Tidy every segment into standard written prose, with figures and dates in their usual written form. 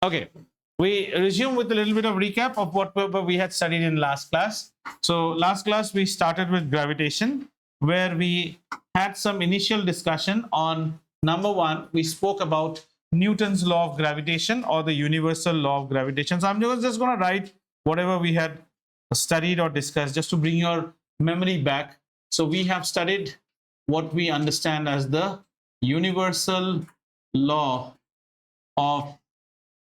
Okay, we resume with a little bit of recap of what we had studied in last class. So last class we started with gravitation, where we had some initial discussion on number one. We spoke about Newton's law of gravitation, or the universal law of gravitation. So I'm just going to write whatever we had studied or discussed just to bring your memory back. So we have studied what we understand as the universal law of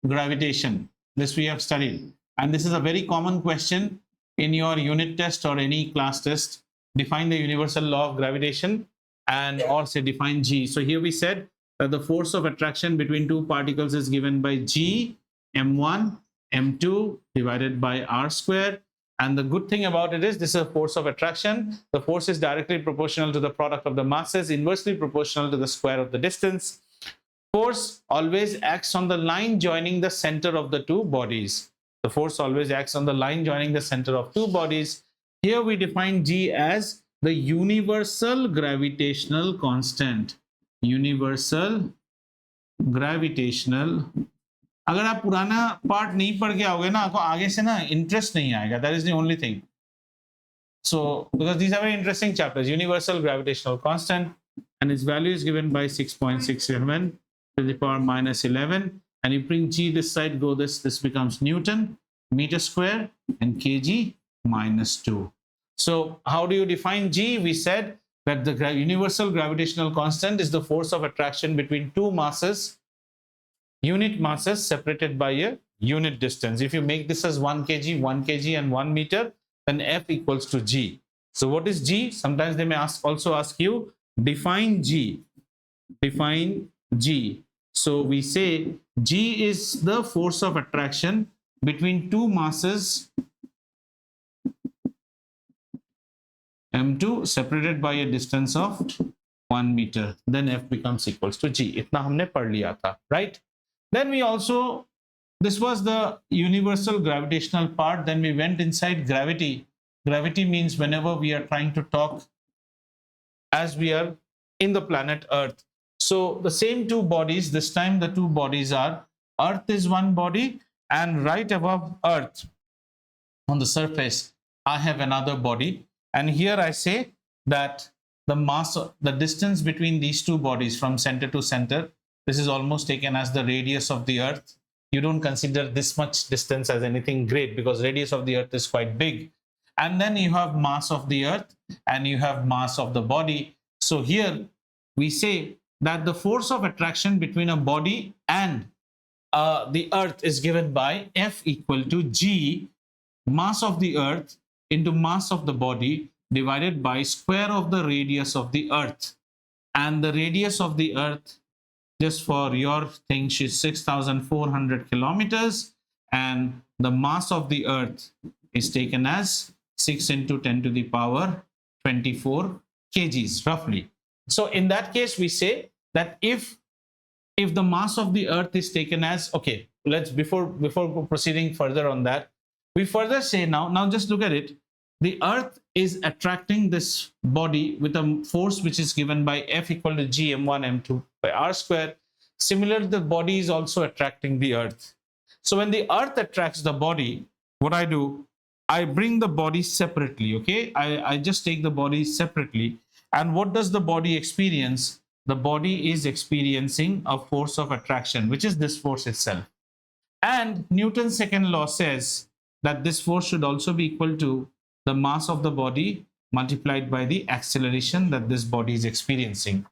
gravitation. This we have studied, and this is a very common question in your unit test or any class test. Define the universal law of gravitation, and or say define G. So here we said that the force of attraction between two particles is given by G m1 m2 divided by r square. And the good thing about it is this is a force of attraction. The force is directly proportional to the product of the masses, inversely proportional to the square of the distance. Force always acts on the line joining the center of the two bodies. The force always acts on the line joining the center of two bodies. Here we define G as the universal gravitational constant. Universal gravitational. अगर आप पुराना part नहीं पढ़ के आओगे ना, आपको आगे से ना इंटरेस्ट नहीं आएगा. That is the only thing. So because these are very interesting chapters. Universal gravitational constant, and its value is given by 6.67 to the power minus 11, and you bring G this side, go this becomes Newton meter square and kg minus 2. So how do you define G? We said that the universal gravitational constant is the force of attraction between two masses, unit masses separated by a unit distance. If you make this as 1 kg and 1 meter, then F equals to G. So what is G? Sometimes they may also ask you, define G. Define G. So we say G is the force of attraction between two masses m2 separated by a distance of 1 meter. Then F becomes equals to G. Itna humne pad liya tha, right? Then we also, this was the universal gravitational part. Then we went inside gravity. Gravity means whenever we are trying to talk as we are in the planet Earth. So the same two bodies, this time the two bodies are, Earth is one body, and right above Earth on the surface, I have another body. And here I say that the mass, the distance between these two bodies from center to center, this is almost taken as the radius of the Earth. You don't consider this much distance as anything great because radius of the Earth is quite big. And then you have mass of the Earth and you have mass of the body. So here we say that the force of attraction between a body and the Earth is given by F equal to G, mass of the Earth into mass of the body, divided by square of the radius of the Earth. And the radius of the Earth, just for your thing, is 6,400 kilometers, and the mass of the Earth is taken as 6 into 10 to the power 24 kgs roughly. So in that case we say that if the mass of the Earth is taken as, okay, let's before proceeding further on that, we further say now just look at it. The Earth is attracting this body with a force which is given by F equal to G m1 m2 by r square. Similarly, the body is also attracting the Earth. So when the Earth attracts the body, what I do, I bring the body separately, okay? I just take the body separately. And what does the body experience? The body is experiencing a force of attraction, which is this force itself. And Newton's second law says that this force should also be equal to the mass of the body multiplied by the acceleration that this body is experiencing.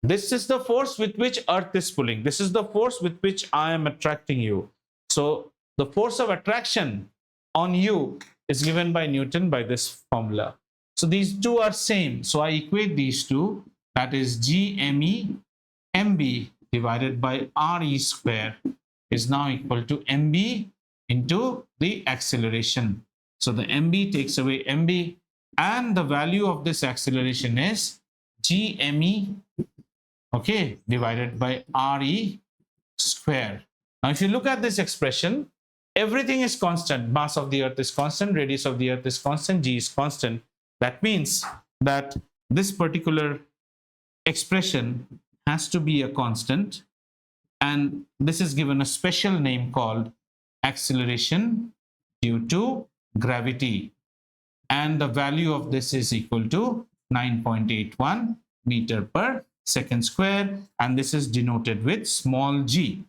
This is the force with which Earth is pulling. This is the force with which I am attracting you. So the force of attraction on you is given by Newton by this formula. So these two are same. So I equate these two. That is GME MB divided by RE square is now equal to MB into the acceleration. So the MB takes away MB, and the value of this acceleration is GME, okay, divided by RE square. Now if you look at this expression, everything is constant. Mass of the Earth is constant, radius of the Earth is constant, G is constant. That means that this particular expression has to be a constant, and this is given a special name called acceleration due to gravity, and the value of this is equal to 9.81 meter per second square, and this is denoted with small g.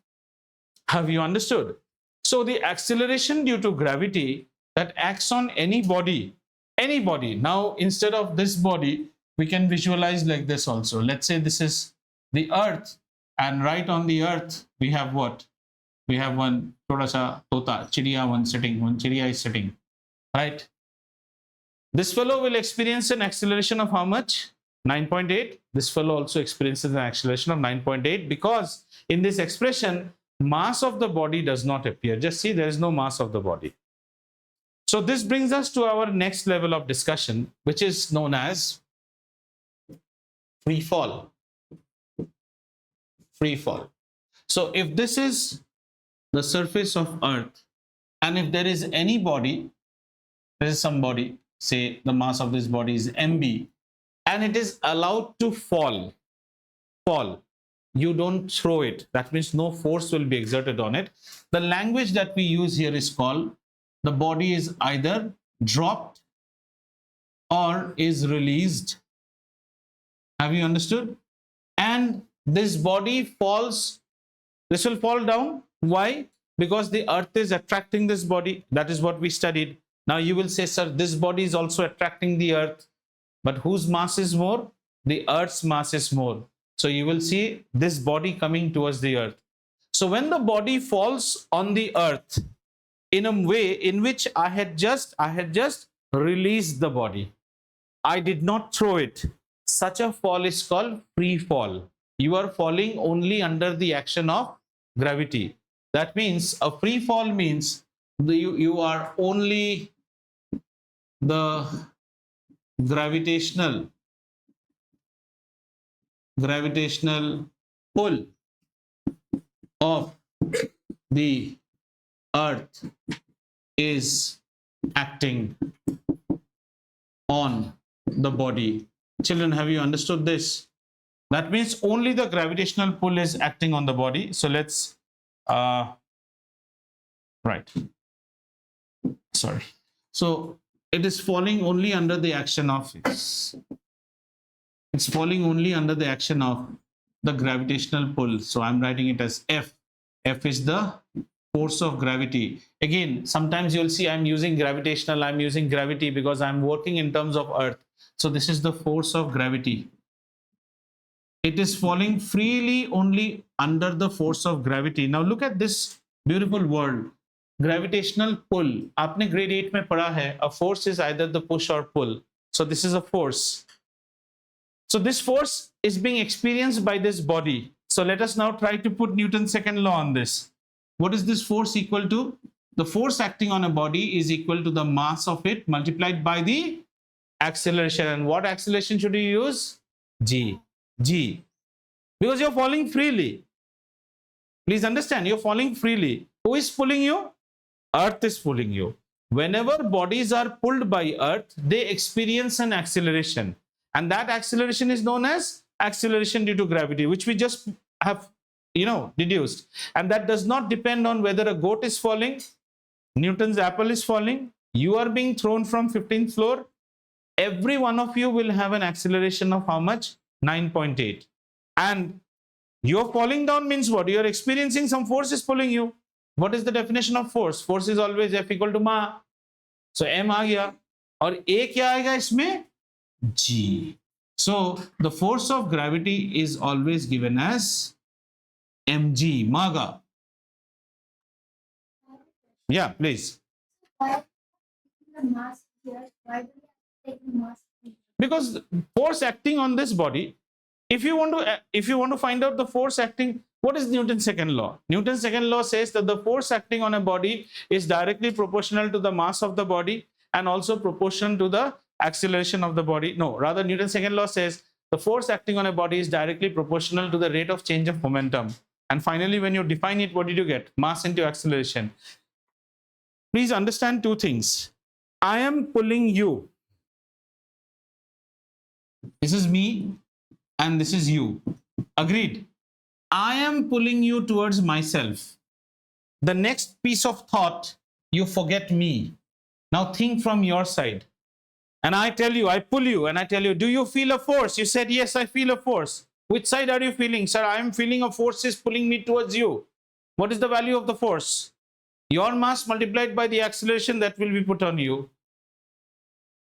Have you understood? So the acceleration due to gravity that acts on any body, now instead of this body we can visualize like this also. Let's say this is the earth, and right on the earth we have what? We have one thoda sa tota, chidiya, one chidiya is sitting, right? This fellow will experience an acceleration of how much? 9.8. This fellow also experiences an acceleration of 9.8, because in this expression mass of the body does not appear. Just see, there is no mass of the body. So this brings us to our next level of discussion, which is known as free fall. Free fall. So if this is the surface of earth, and if there is any body, there is some body, say the mass of this body is mb, and it is allowed to fall, you don't throw it, that means no force will be exerted on it. The language that we use here is called, the body is either dropped or is released. Have you understood? And this body falls, this will fall down. Why? Because the earth is attracting this body. That is what we studied. Now you will say, sir, this body is also attracting the earth, but whose mass is more? The earth's mass is more. So you will see this body coming towards the earth. So when the body falls on the earth in a way in which I had just released the body, I did not throw it, such a fall is called free fall. You are falling only under the action of gravity. That means a free fall means you are only the gravitational pull of the earth is acting on the body. Children, have you understood this? That means only the gravitational pull is acting on the body. So let's right, sorry. So it is falling only under the action of it's falling only under the action of the gravitational pull. So I'm writing it as F. F is the force of gravity. Again, sometimes you'll see I'm using gravitational, I'm using gravity because I'm working in terms of earth. So this is the force of gravity. It is falling freely only under the force of gravity. Now look at this beautiful word, gravitational pull. Aapne grade 8 mein padha hai, a force is either the push or pull. So this is a force. So this force is being experienced by this body. So let us now try to put Newton's second law on this. What is this force equal to? The force acting on a body is equal to the mass of it multiplied by the acceleration. And what acceleration should you use? G. G. Because you're falling freely. Please understand, you're falling freely. Who is pulling you? Earth is pulling you. Whenever bodies are pulled by earth, they experience an acceleration. And that acceleration is known as acceleration due to gravity, which we just have, deduced. And that does not depend on whether a goat is falling, Newton's apple is falling, you are being thrown from 15th floor. Every one of you will have an acceleration of how much? 9.8. And you're falling down means what? You're experiencing some force is pulling you. What is the definition of force? Force is always F equal to ma. So M आ गया. और A क्या आएगा इसमें? G. So the force of gravity is always given as mg, maga. Yeah, please. Because force acting on this body, if you want to find out the force acting, what is Newton's second law? Newton's second law says that the force acting on a body is directly proportional to the mass of the body and also proportional to the acceleration of the body. No, rather Newton's second law says the force acting on a body is directly proportional to the rate of change of momentum. And finally, when you define it, what did you get? Mass into acceleration. Please understand two things. I am pulling you. This is me and this is you. Agreed? I am pulling you towards myself. The next piece of thought, you forget me. Now think from your side. And I tell you, I pull you and I tell you, do you feel a force? You said, yes, I feel a force. Which side are you feeling? Sir, I am feeling a force is pulling me towards you. What is the value of the force? Your mass multiplied by the acceleration that will be put on you.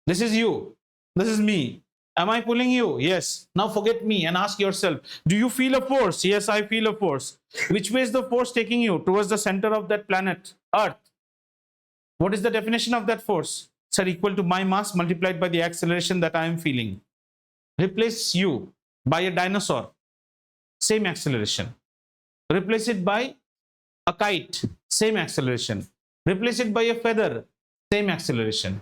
This is you. This is me. Am I pulling you? Yes. Now forget me and ask yourself, do you feel a force? Yes, I feel a force. Which way is the force taking you? Towards the center of that planet, Earth. What is the definition of that force? Sir, equal to my mass multiplied by the acceleration that I am feeling. Replace you by a dinosaur, same acceleration. Replace it by a kite, same acceleration. Replace it by a feather, same acceleration.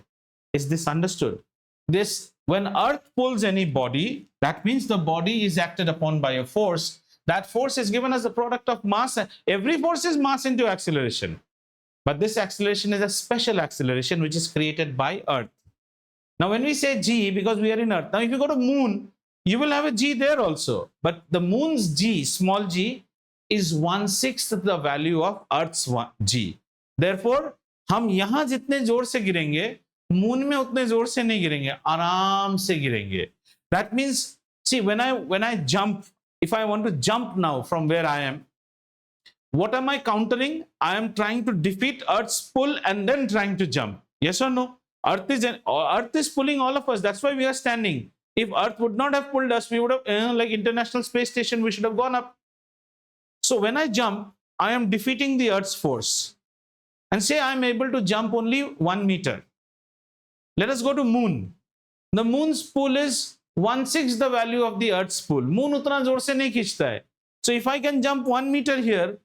Is this understood? This, when Earth pulls any body, that means the body is acted upon by a force. That force is given as a product of mass. Every force is mass into acceleration. But this acceleration is a special acceleration which is created by Earth. Now, when we say G, because we are in Earth, now if you go to Moon, you will have a G there also. But the Moon's G, small g, is 1/6 the value of Earth's G. Therefore, हम यहाँ जितने जोर से गिरेंगे, Moon में उतने जोर से नहीं गिरेंगे, आराम से गिरेंगे. That means, see, when I jump, if I want to jump now from where I am, what am I countering? I am trying to defeat Earth's pull and then trying to jump. Yes or no? Earth is pulling all of us. That's why we are standing. If Earth would not have pulled us, we would have, like International Space Station, we should have gone up. So when I jump, I am defeating the Earth's force. And say I am able to jump only 1 meter. Let us go to Moon. The Moon's pull is 1/6 the value of the Earth's pull. Moon उतना जोर से नहीं खींचता है. So if I can jump 1 meter here,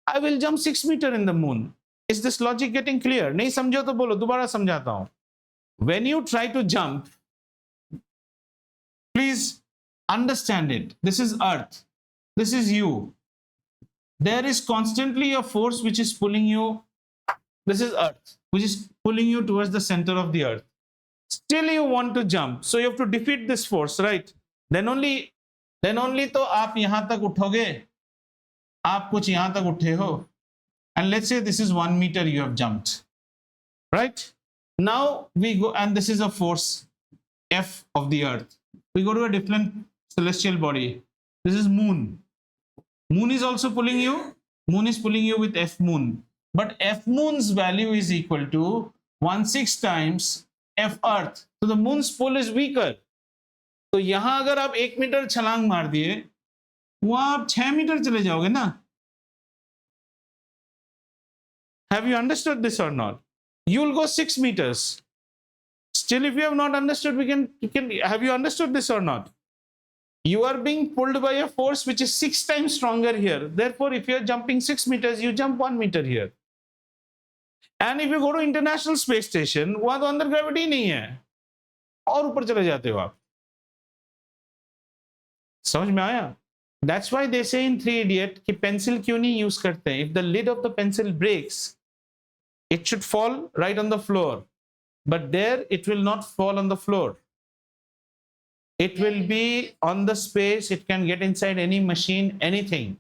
I will jump 6 meter in the Moon. Is this logic getting clear? नहीं समझो तो बोलो, दोबारा समझाता हूं. When you try to jump, please understand it. This is Earth. This is you. There is constantly a force which is pulling you. This is Earth, which is pulling you towards the center of the Earth. Still you want to jump. So you have to defeat this force, right? Then only तो आप यहां तक उठोगे. आप कुछ यहां तक उठे हो. And let's say this is 1 meter you have jumped. Right? Now we go, and this is a force F of the Earth. We go to a different celestial body. This is Moon. Moon is also pulling you. Moon is pulling you with F Moon. But F Moon's value is equal to 1/6 times F Earth. So the Moon's pull is weaker. तो यहां अगर आप 1 metre छलांग मार दिए, वहां आप 6 metre चले जाओगे ना. Have you understood this or not? You will go 6 meters. Still, if you have not understood, have you understood this or not? You are being pulled by a force which is 6 times stronger here. Therefore, if you are jumping 6 meters, you jump 1 meter here. And if you go to International Space Station, वहां तो अंदर gravity नहीं है, और ऊपर चले जाते हो आप. समझ में आया? That's why they say in 3 Idiot कि pencil क्यों नहीं use करते हैं? If the lid of the pencil breaks, it should fall right on the floor. But there, it will not fall on the floor. It will be on the space. It can get inside any machine, anything.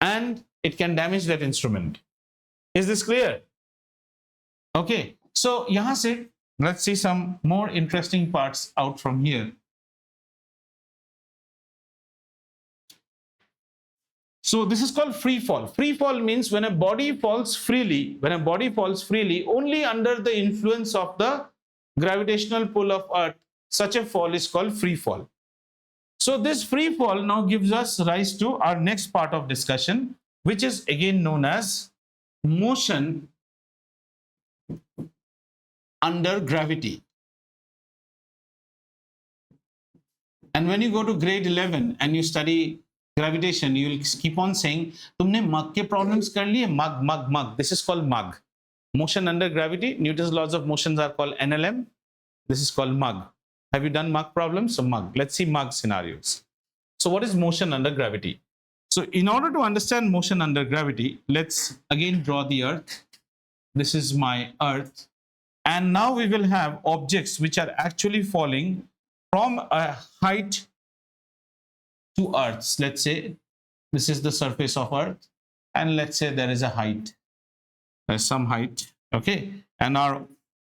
And it can damage that instrument. Is this clear? Okay. So, yahan se, let's see some more interesting parts out from here. So this is called free fall. Free fall means when a body falls freely, only under the influence of the gravitational pull of Earth, such a fall is called free fall. So this free fall now gives us rise to our next part of discussion, which is again known as motion under gravity. And when you go to grade 11 and you study gravitation, you will keep on saying, तुमने mug के problems कर लिए? Mug. This is called mug. Motion under gravity. Newton's laws of motions are called NLM. This is called mug. Have you done mug problems? So mug. Let's see mug scenarios. So what is motion under gravity? So in order to understand motion under gravity, let's again draw the Earth. This is my Earth. And now we will have objects which are actually falling from a height two earths. Let's say this is the surface of earth, and let's say there is a height. There's some height, okay, and our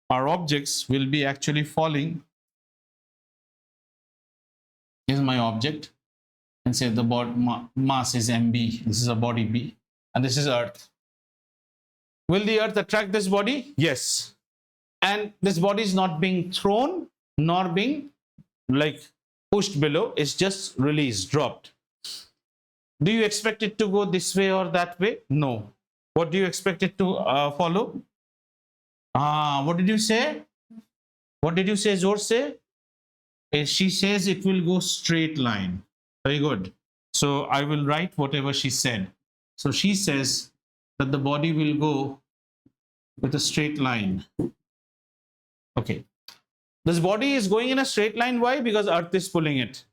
objects will be actually falling. Is my object, and say the mass is mb. This is a body b, and this is earth. Will the earth attract this body? Yes. And this body is not being thrown nor being like pushed below. It's just released, dropped. Do you expect it to go this way or that way? No. What do you expect it to follow? What did you say? What did you say, Zor say? She says it will go straight line. Very good. So I will write whatever she said. So she says that the body will go with a straight line. Okay. This body is going in a straight line. Why? Because earth is pulling it.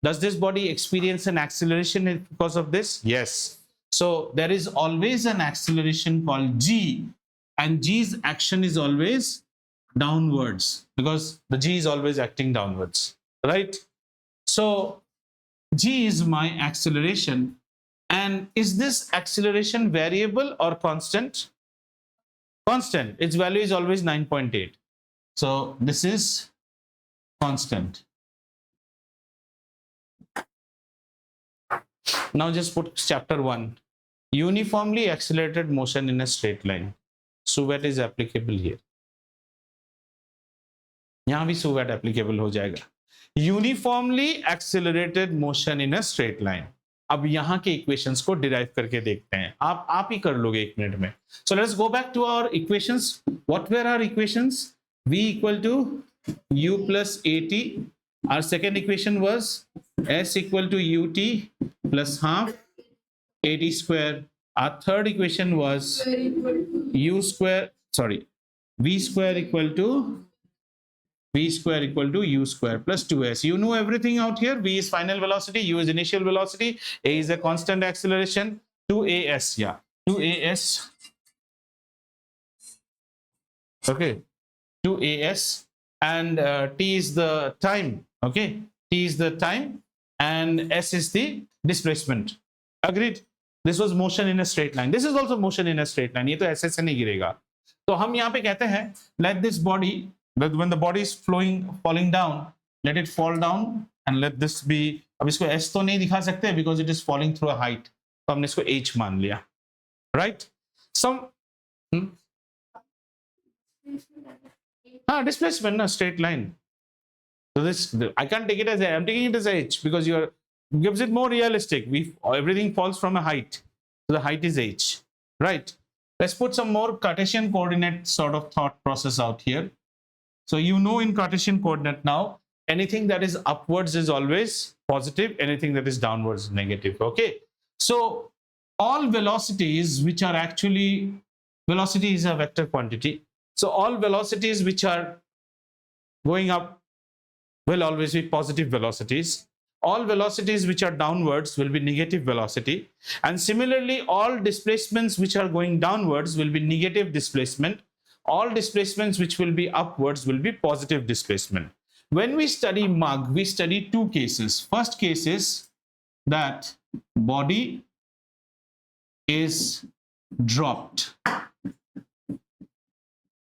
Does this body experience an acceleration because of this? Yes. So there is always an acceleration called g, and g's action is always downwards because the g is always acting downwards, right? So g is my acceleration. And is this acceleration variable or constant? Constant. Its value is always 9.8. So this is constant. Now just put chapter 1. Uniformly accelerated motion in a straight line. Suvet is applicable here. यहाँ भी suvet applicable हो जाएगा. Uniformly accelerated motion in a straight line. अब यहाँ के equations को derive करके देखते हैं. आप ही कर लोगे 1 मिनट में. So let's go back to our equations. What were our equations? V equal to U plus AT. Our second equation was S equal to UT plus half AT square. Our third equation was V square equal to U square plus 2S. You know everything out here. V is final velocity, U is initial velocity, A is a constant acceleration, 2AS, yeah, 2AS. Okay, 2AS, and T is the time, okay, T is the time, and S is the displacement. Agreed? This was motion in a straight line. This is also motion in a straight line. ये तो ऐसे से नहीं गिरेगा. तो हम यहाँ पे कहते हैं, let this body, when the body is falling down, let it fall down, and let this be. अब इसको S तो नहीं दिखा सकते because it is falling through a height. तो हमने इसको H मान लिया, right? Some displacement, na straight line. So this I can't take it as I'm taking it as H because you are gives it more realistic. Everything falls from a height, so the height is H, right? Let's put some more Cartesian coordinate sort of thought process out here. So you know in Cartesian coordinate now, anything that is upwards is always positive, anything that is downwards is negative. Okay, so all velocities which are actually, velocity is a vector quantity, so all velocities which are going up will always be positive velocities. All velocities which are downwards will be negative velocity, and similarly all displacements which are going downwards will be negative displacement. All displacements which will be upwards will be positive displacement. When we study MUG, we study two cases. First case is that body is dropped.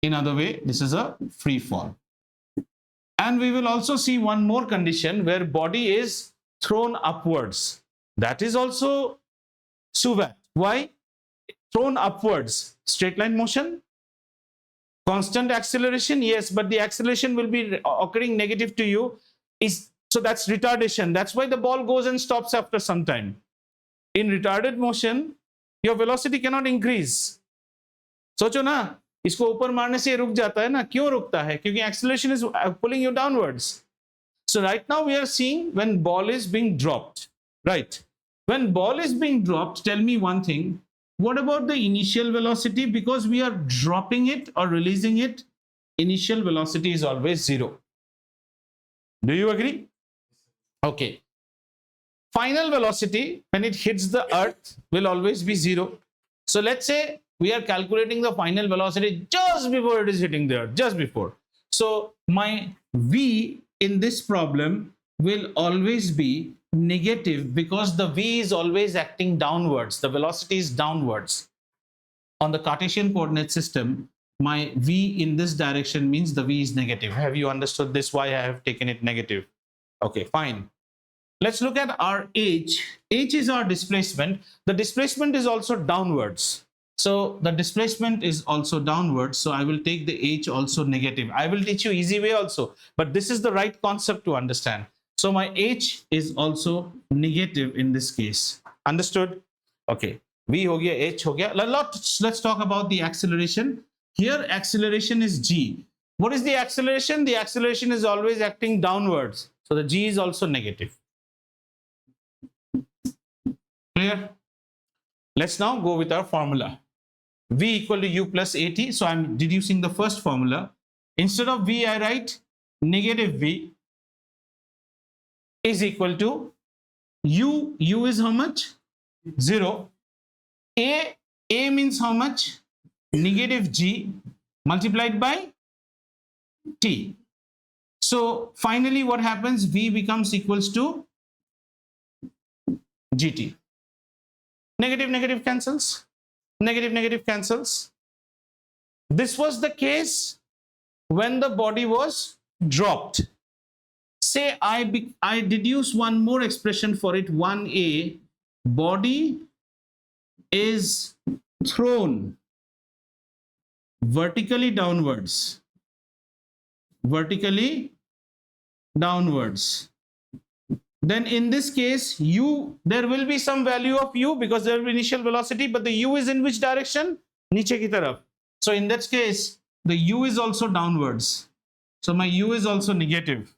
In other way, this is a free fall. And we will also see one more condition where body is thrown upwards. That is also SUVAT. Why? Thrown upwards. Straight line motion. Constant acceleration, yes, but the acceleration will be occurring negative to you. So that's retardation. That's why the ball goes and stops after some time. In retarded motion, your velocity cannot increase. सोचो ना, इसको ऊपर मारने से रुक जाता है ना. क्यों रुकता है? क्योंकि acceleration is pulling you downwards. So right now we are seeing when ball is being dropped, right? When ball is being dropped, tell me one thing. What about the initial velocity? Because we are dropping it or releasing it, initial velocity is always 0. Do you agree? Okay. Final velocity, when it hits the earth, will always be 0. So let's say we are calculating the final velocity just before it is hitting the earth, just before. So my V in this problem will always be negative because the v is always acting downwards, the velocity is downwards. On the Cartesian coordinate system, my v in this direction means the v is negative. Have you understood this, why I have taken it negative? Okay, fine. Let's look at our h. H is our displacement. The displacement is also downwards. So the displacement is also downwards. So I will take the h also negative. I will teach you easy way also, but this is the right concept to understand. So my h is also negative in this case. Understood? Okay. V ho gaya, h ho gaya. Let's talk about the acceleration. Here acceleration is g. What is the acceleration? The acceleration is always acting downwards. So the g is also negative. Clear? Let's now go with our formula. V equal to u plus at. So I'm deducing the first formula. Instead of v, I write negative v is equal to u. U is how much? 0. A means how much? Negative g multiplied by t. So finally what happens? V becomes equals to gt. Negative negative cancels, negative negative cancels. This was the case when the body was dropped. Say I deduce one more expression for it. 1a, body is thrown vertically downwards, vertically downwards. Then in this case, u, there will be some value of u because there will be initial velocity, but the u is in which direction? Niche ki taraf. So in that case, the u is also downwards. So my u is also negative.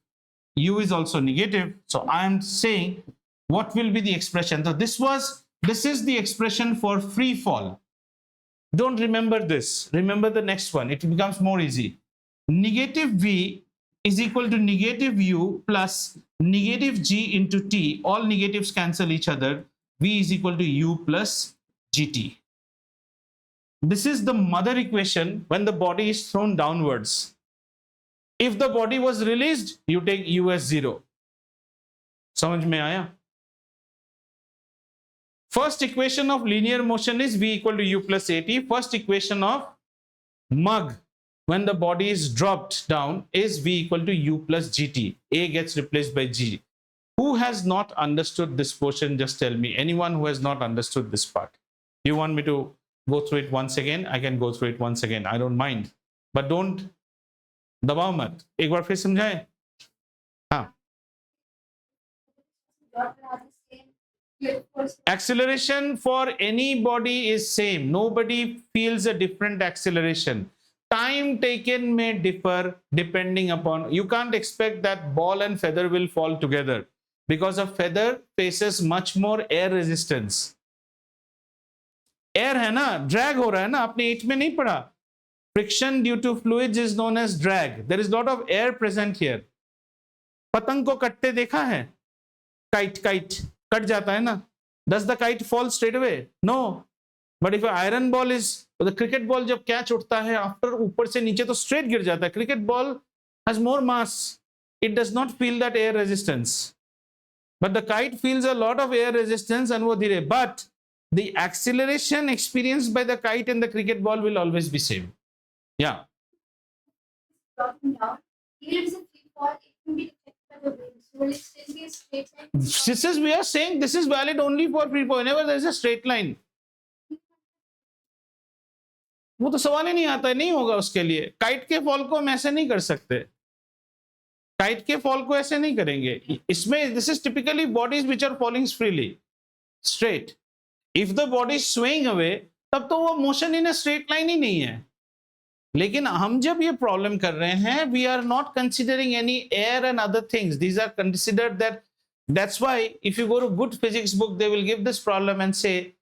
U is also negative. So I am saying what will be the expression? So this is the expression for free fall. Don't remember this. Remember the next one. It becomes more easy. Negative v is equal to negative u plus negative g into t. All negatives cancel each other. V is equal to u plus gt. This is the mother equation when the body is thrown downwards. If the body was released, you take u as 0. समझ में आया? First equation of linear motion is v equal to u plus at. First equation of mug when the body is dropped down is v equal to u plus gt. A gets replaced by g. Who has not understood this portion? Just tell me. Anyone who has not understood this part. You want me to go through it once again? I can go through it once again. I don't mind. But don't दबाओ मत. एक बार फिर समझाएं. हाँ. Acceleration for any body is same. Nobody feels a different acceleration. Time taken may differ depending upon. You can't expect that ball and feather will fall together because a feather faces much more air resistance. Air है ना, drag हो रहा है ना. आपने 8 में नहीं पढ़ा. Friction due to fluids is known as drag. There is a lot of air present here. पतंग को कटते देखा है? Kite कट जाता है ना. Does the kite fall straight away? No. But if an iron ball is, the cricket ball जब catch उठता है after ऊपर से नीचे तो straight गिर जाता है. Cricket ball has more mass. It does not feel that air resistance. But the kite feels a lot of air resistance and वो धीरे. But the acceleration experienced by the kite and the cricket ball will always be same. Yeah. Dropping down, even if it's a free fall, it can be affected by the wind. So will it still be a straight line? This is, we are saying this is valid only for free fall. Whenever there is a straight line. वो तो सवाल ही नहीं आता है. नहीं होगा उसके लिए. काइट के फॉल को हम ऐसे नहीं कर सकते. काइट के फॉल को ऐसे नहीं करेंगे. इसमें this is typically bodies which are falling freely straight. If the body is swaying away, तब तो वो motion in a straight line ही नहीं है. लेकिन हम जब ये प्रॉब्लम कर रहे हैं, we are not considering any air and other things. These are considered that. That's why if you go to good physics book, they will give this problem and say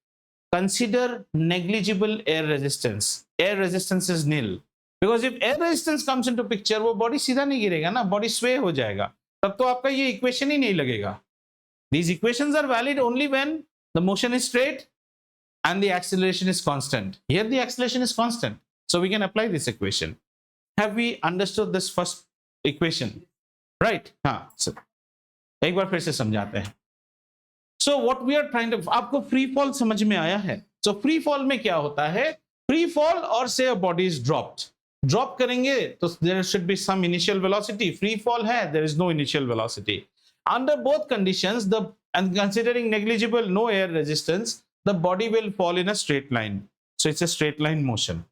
consider negligible air resistance. Air resistance is nil. Because if air resistance comes into picture, वो body सीधा नहीं गिरेगा ना, body sway हो जाएगा. तब तो आपका ये equation ही नहीं लगेगा. These equations are valid only when the motion is straight and the acceleration is constant. Here the acceleration is constant. So we can apply this equation. Have we understood this first equation? Right? हाँ. So, एक बार फिर से समझाते हैं. So what we are trying to, आपको free fall समझ में आया है? So free fall में क्या होता है? Free fall or say a body is dropped. Drop करेंगे तो there should be some initial velocity. Free fall है, there is no initial velocity. Under both conditions, and considering negligible no air resistance, the body will fall in a straight line. So it's a straight line motion.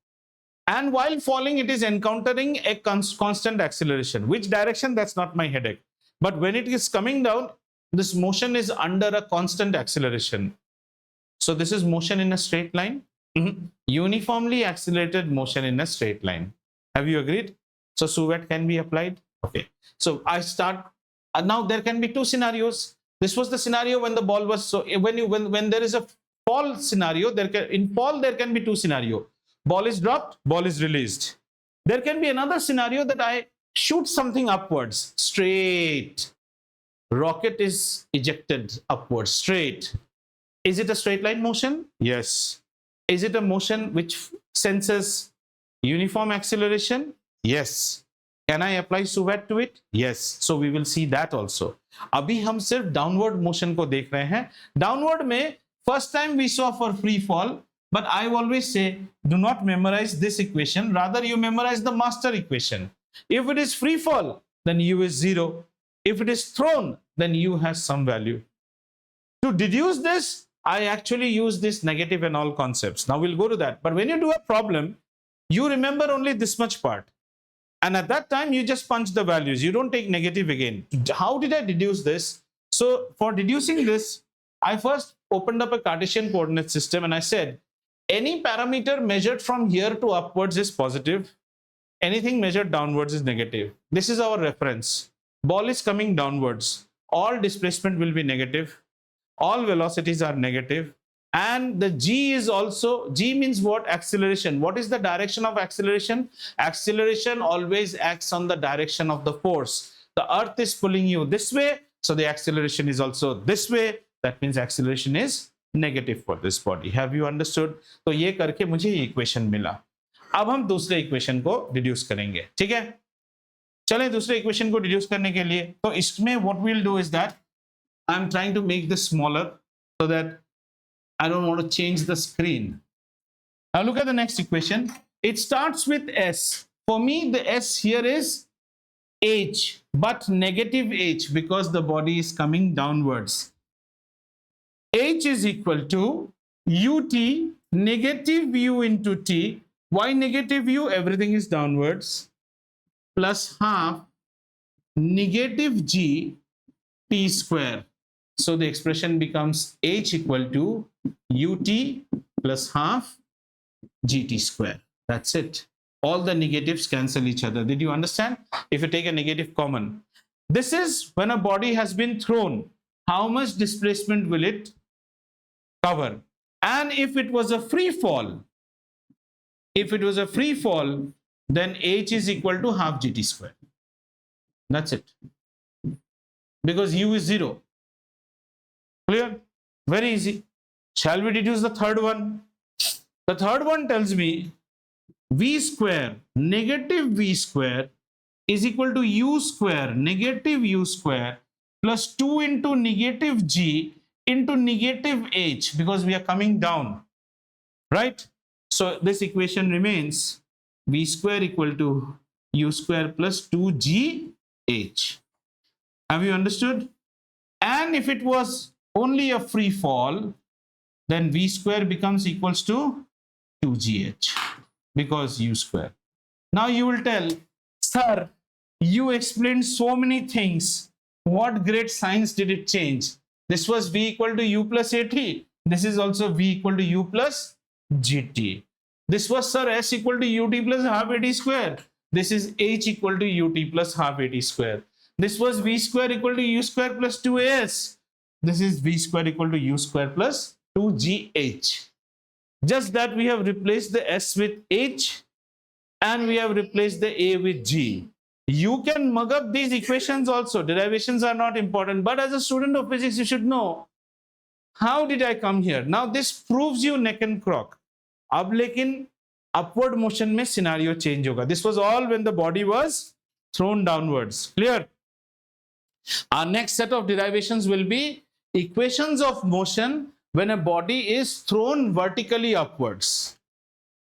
And while falling, it is encountering a constant acceleration. Which direction? That's not my headache. But when it is coming down, this motion is under a constant acceleration. So this is motion in a straight line. Uniformly accelerated motion in a straight line. Have you agreed? So SUVET can be applied. Okay. So I start. Now there can be two scenarios. This was the scenario when the ball was, so when there is a fall scenario, in fall there can be two scenarios. Ball is dropped, ball is released. There can be another scenario that I shoot something upwards, straight. Rocket is ejected upwards, straight. Is it a straight line motion? Yes. Is it a motion which senses uniform acceleration? Yes. Can I apply SUVET to it? Yes. So we will see that also. अभी हम सिर्फ downward motion को देख रहे हैं. Downward में first time we saw for free fall, but I always say do not memorize this equation. Rather you memorize the master equation. If it is free fall, then U is 0. If it is thrown, then U has some value. To deduce this, I actually use this negative and all concepts. Now we'll go to that. But when you do a problem, you remember only this much part. And at that time, you just punch the values. You don't take negative again. How did I deduce this? So for deducing this, I first opened up a Cartesian coordinate system and I said, any parameter measured from here to upwards is positive. Anything measured downwards is negative. This is our reference. Ball is coming downwards. All displacement will be negative. All velocities are negative. And the G is also, G means what? Acceleration. What is the direction of acceleration? Acceleration always acts on the direction of the force. The earth is pulling you this way, so the acceleration is also this way. That means acceleration is negative for this body. Have you understood? तो ये करके मुझे ये equation मिला. अब हम दूसरे equation को deduce करेंगे. ठीक है? चलें दूसरे equation को deduce करने के लिए. तो इसमें what we'll do is that I'm trying to make this smaller so that I don't want to change the screen. Now look at the next equation. It starts with S. For me, the S here is H, but negative H because the body is coming downwards. H is equal to UT, negative U into T. Why negative U? Everything is downwards. Plus half negative G T square. So the expression becomes H equal to UT plus half GT square. That's it. All the negatives cancel each other. Did you understand? If you take a negative common. This is when a body has been thrown. How much displacement will it cover? And if it was a free fall, then H is equal to half GT square. That's it. Because U is 0. Clear? Very easy. Shall we deduce the third one? The third one tells me V square, negative V square is equal to U square, negative U square plus 2 into negative G into negative H because we are coming down. Right? So this equation remains V square equal to U square plus 2GH. Have you understood? And if it was only a free fall, then V square becomes equals to 2GH because U square. Now you will tell, sir, you explained so many things. What great science did it change? This was V equal to U plus AT. This is also V equal to U plus GT. This was, sir, S equal to UT plus half AT square. This is H equal to UT plus half AT square. This was V square equal to U square plus 2AS. This is V square equal to U square plus 2GH. Just that we have replaced the S with H and we have replaced the A with G. You can mug up these equations also. Derivations are not important. But as a student of physics, you should know, how did I come here? Now this proves you neck and crock. अब लेकिन upward motion में scenario change होगा. This was all when the body was thrown downwards. Clear? Our next set of derivations will be equations of motion when a body is thrown vertically upwards.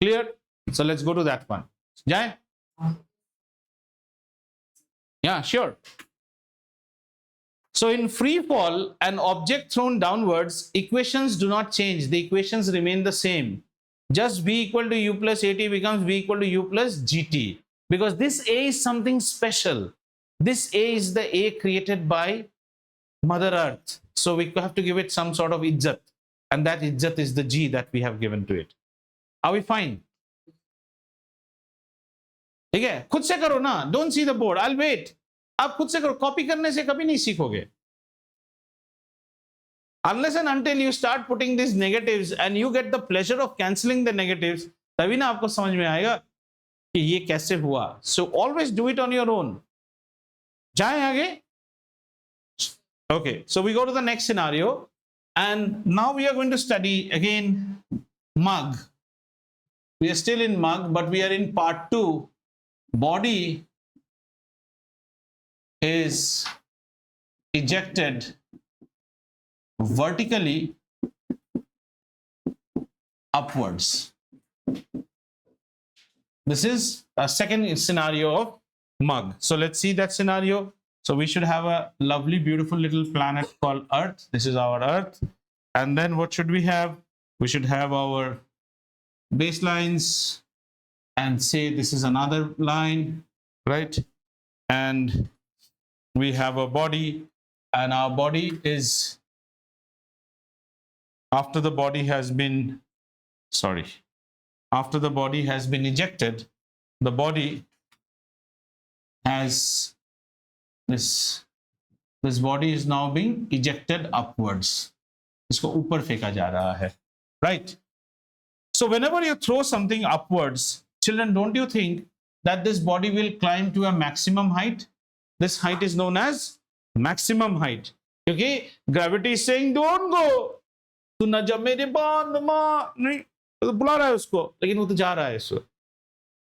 Clear? So let's go to that one. Jai? Yeah, sure. So in free fall, an object thrown downwards, equations do not change. The equations remain the same. Just v equal to u plus at becomes v equal to u plus gt. Because this a is something special. This a is the a created by Mother Earth. So we have to give it some sort of izzat. And that izzat is the g that we have given to it. Are we fine? ठीक है, खुद से करो ना, don't see the board, I will wait. आप खुद से करो, कॉपी करने से कभी नहीं सीखोगे. Unless and until you start putting these negatives and you get the pleasure of cancelling the negatives, तभी ना आपको समझ में आएगा कि ये कैसे हुआ. So always do it on your own. जाएं आगे. Okay, so we go to the next scenario, and now we are going to study again mug. We are still in mug, but we are in part 2. Body is ejected vertically upwards. This is a second scenario of mug. So let's see that scenario. So we should have a lovely, beautiful little planet called Earth. This is our Earth. And then what should we have? We should have our baselines and say this is another line, right? And we have a body, and our body is, after the body has been ejected, the body has this body is now being ejected upwards. इसको ऊपर फेंका जा रहा है, right? So whenever you throw something upwards, children, don't you think that this body will climb to a maximum height? This height is known as maximum height. Okay, gravity is saying don't go. तू न जा मेरे बाद नहीं, तो बुला रहा है उसको, लेकिन वो तो जा रहा है, इसको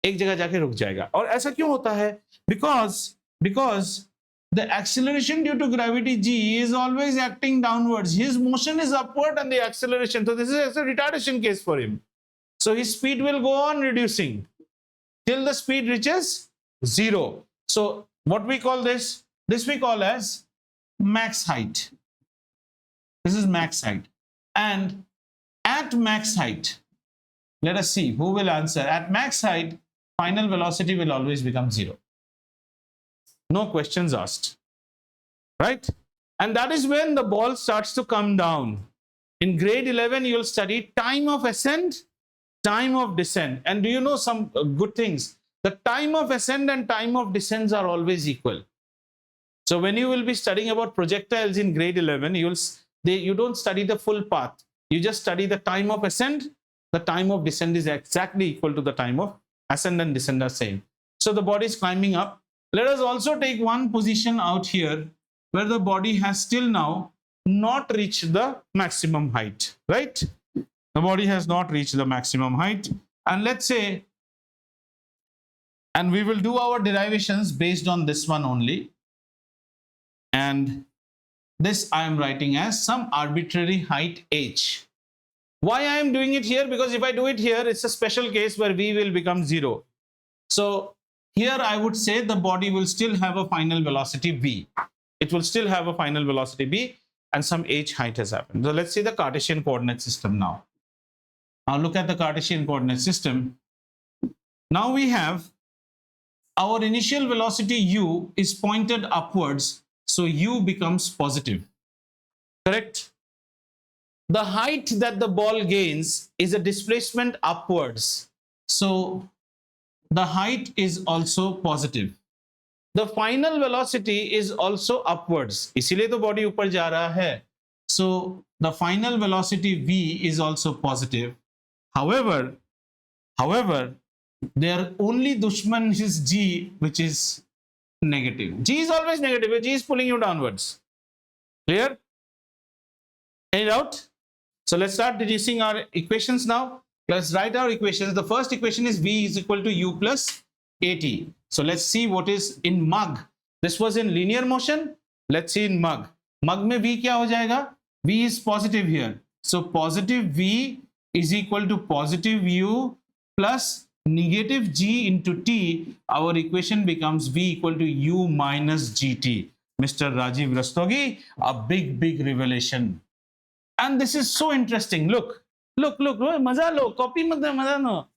एक जगह जाके रुक जाएगा. और ऐसा क्यों होता है? Because the acceleration due to gravity g is always acting downwards. His motion is upward and the acceleration. So this is a retardation case for him. So his speed will go on reducing till the speed reaches 0. So what we call this? This we call as max height. This is max height. And at max height, let us see who will answer. At max height, final velocity will always become 0. No questions asked, right? And that is when the ball starts to come down. In grade 11, you'll study time of ascent, time of descent. And do you know some good things? The time of ascent and time of descent are always equal. So when you will be studying about projectiles in grade 11, you don't study the full path. You just study the time of ascent. The time of descent is exactly equal to the time of ascent and descent are same. So the body is climbing up. Let us also take one position out here where the body has still now not reached the maximum height, right? The body has not reached the maximum height. And let's say, and we will do our derivations based on this one only. And this I am writing as some arbitrary height h. Why I am doing it here? Because if I do it here, it's a special case where v will become 0. So here I would say the body will still have a final velocity v. It will still have a final velocity v, and some h height has happened. So let's see the Cartesian coordinate system now. Now look at the Cartesian coordinate system. Now we have our initial velocity u is pointed upwards, so u becomes positive, correct? The height that the ball gains is a displacement upwards, so the height is also positive. The final velocity is also upwards, इसीलिए तो body ऊपर जा रहा है. So the final velocity v is also positive. However, their only dushman is g, which is negative. G is always negative. G is pulling you downwards. Clear? Any doubt? So let's start deducing our equations now. Let's write our equations. The first equation is v is equal to u plus at. So let's see what is in mug. This was in linear motion. Let's see in mug. Mug में v क्या हो जाएगा? V is positive here, so positive V is equal to positive U plus negative G into T. Our equation becomes V equal to U minus GT. Mr. Rajiv Rastogi, a big revelation. And this is so interesting. Look, maza lo, copy maza no.